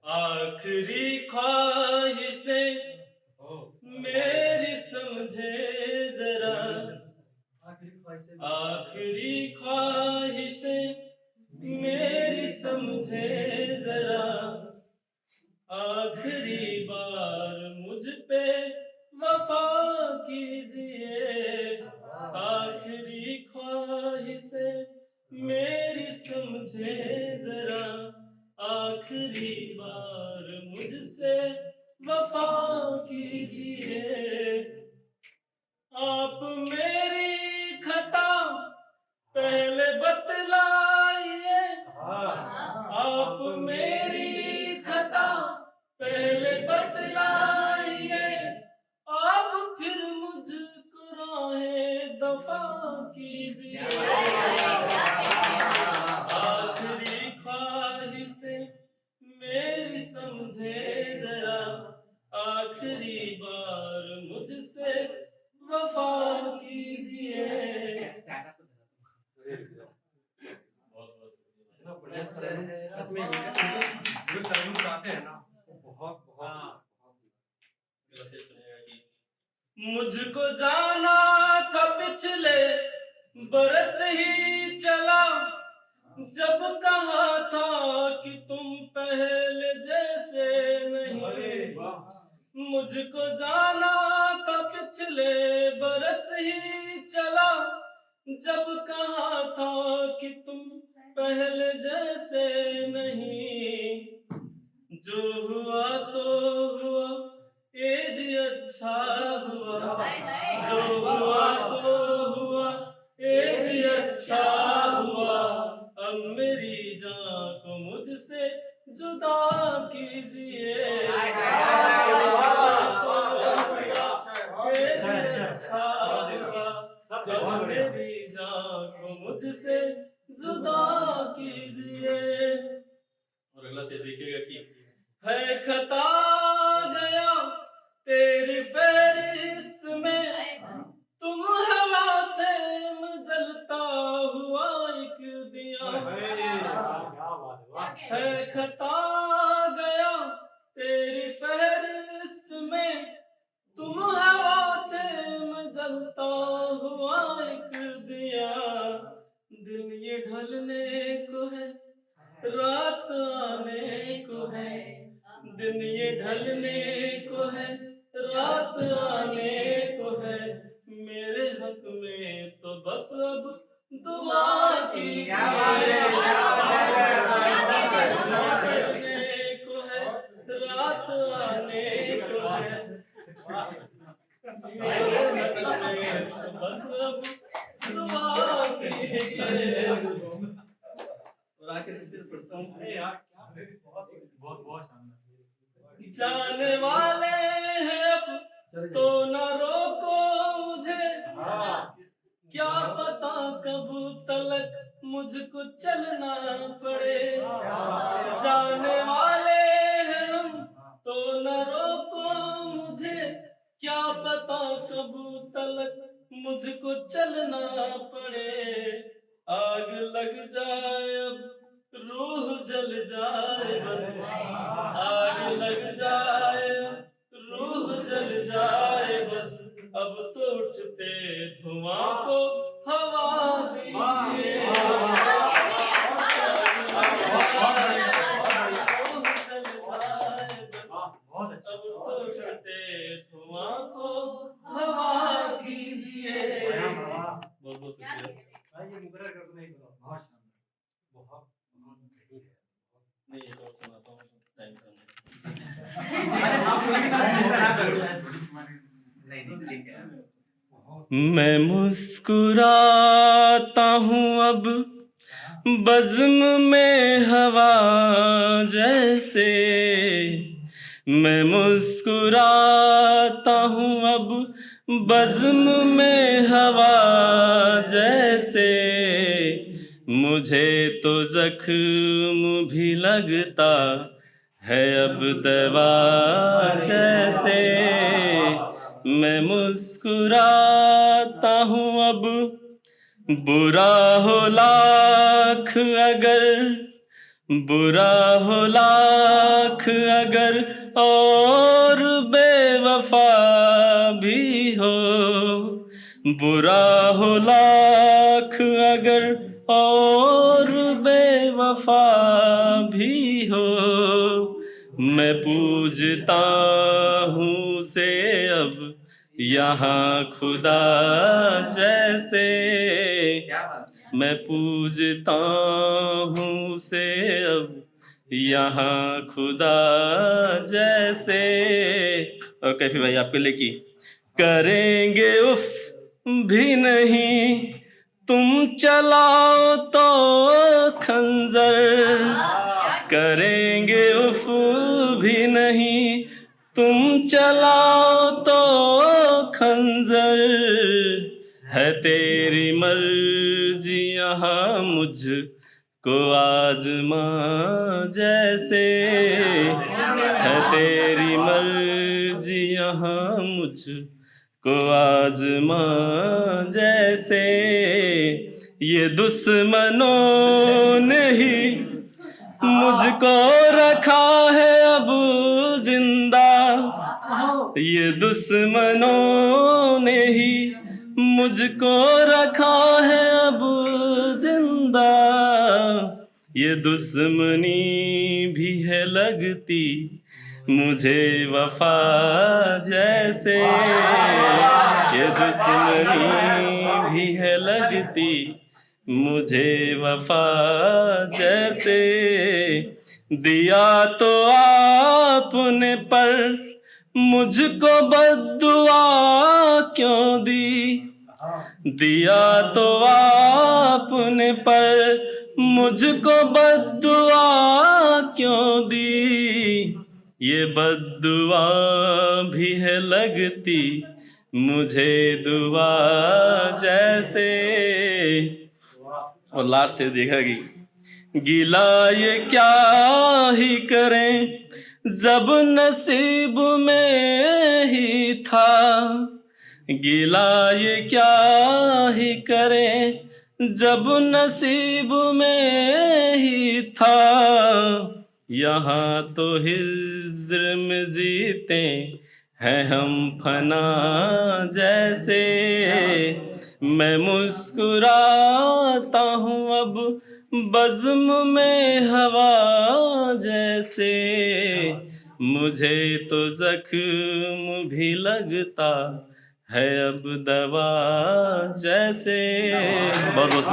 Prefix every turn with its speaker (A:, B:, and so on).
A: आखिरी ख्वाहिशें मेरी समझे जरा, आखिरी ख्वाहिशें मेरी समझे जरा, आखिरी बार मुझ पे वफा कीजिए, आखिरी ख्वाहिशें मेरी समझे जरा, आखिरी बार मुझसे वफा कीजिए। आप मेरी खता पहले बतलाइए, आप मेरी खता पहले बतलाइए, आप फिर मुझको राहें दफा कीजिए। आखिरी ख्वाहिशें मेरी समझे जरा, आखिरी बार मुझसे वफा कीजिए।
B: सच में जो टाइम आते हैं ना बहुत बहुत
A: मुझको जाना था पिछले बरस ही चला, जब कहा था कि तुम पहले जैसे नहीं। मुझको जाना था पिछले बरस ही चला, जब कहा था कि तुम पहले जैसे नहीं। जो हुआ सो हुआ, ये जी अच्छा हुआ, जो हुआ सो हुआ, ये जी अच्छा हुआ। अब मेरी जान को मुझसे जुदा कीजिए, अब मेरी जान को मुझसे जुदा कीजिए। और अगला से देखिएगा कि है खता गया तेरी फहरिस्त में, तुम हवा थे मैं जलता हुआ एक दिया। है खता गया तेरी फहरिस्त में, तुम हवा थे मैं जलता हुआ एक दिया। दिन ये ढलने को है, रात आने को है, दिन ये ढलने को है, रात आने को है। मेरे हक में तो बस अब दुआ कीजिए। ढलने को है, रात आने को है, मेरे हक में तो बस अब दुआ कीजिए। और आखिर इस दिन पढ़ता हूँ,
B: बहुत बहुत शानदार।
A: जाने वाले हैं अब तो न रोको मुझे, क्या पता कब तलक मुझको चलना पड़े। जाने वाले हैं हम तो न रोको मुझे, क्या पता कब तलक मुझको चलना पड़े। आग लग जाए अब रूह जल जाए बस, आग लग जाए रूह जल जाए बस। अब तो उठते धुआं को हवा दीजिए। अब तो उठते धुआं को हवा कीजिए। बहुत बहुत शुक्रिया।
B: ये मुकर्रर कर दूं, नहीं करो, बहुत शानदार, बहुत बहुत सही है।
A: नहीं ये तो सुनाता हूँ टाइम कम है।
B: नहीं ठीक है।
A: मैं मुस्कुराता हूँ अब बज़्म में हवा जैसे, मैं मुस्कुराता हूँ अब बज़्म में हवा जैसे। मुझे तो ज़ख्म भी लगता है अब दवा जैसे। मैं मुस्कुराता हूँ अब बुरा हो लाख अगर बुरा हो लाख अगर और बेवफा भी हो, बुरा हो लाख अगर और बेवफा भी हो, मैं पूजता हूँ से अब यहाँ खुदा जैसे, मैं पूजता हूँ से अब यहाँ खुदा जैसे। और कैफी भाई आपके लिए की करेंगे उफ भी नहीं तुम चलाओ तो खंजर, करेंगे उफ भी नहीं तुम चलाओ तो खंजर, है तेरी मर्जी यहाँ मुझको आजमा जैसे, है तेरी मर्जी यहाँ मुझको आजमा जैसे, ये दुश्मनों ने ही मुझको रखा है अब जिंदा, ये दुश्मनों ने ही मुझको रखा है अब जिंदा, ये दुश्मनी भी है लगती मुझे वफा जैसे, ये दुश्मनी भी है लगती मुझे वफा जैसे, दिया तो आपने पर मुझको बद्दुआ क्यों दी, दिया तो आपने पर मुझको बद्दुआ क्यों दी, ये बद्दुआ भी है लगती मुझे दुआ जैसे। और लास्ट से देखा कि गिला ये क्या ही करें जब नसीब में ही था, गिला ये क्या ही करें जब नसीब में ही था, यहाँ तो हिज्र में जीते हैं हम फना जैसे, मैं मुस्कुराता हूँ अब बज़्म में हवा जैसे, मुझे तो ज़ख्म भी लगता है अब दवा जैसे। बहुत बहुत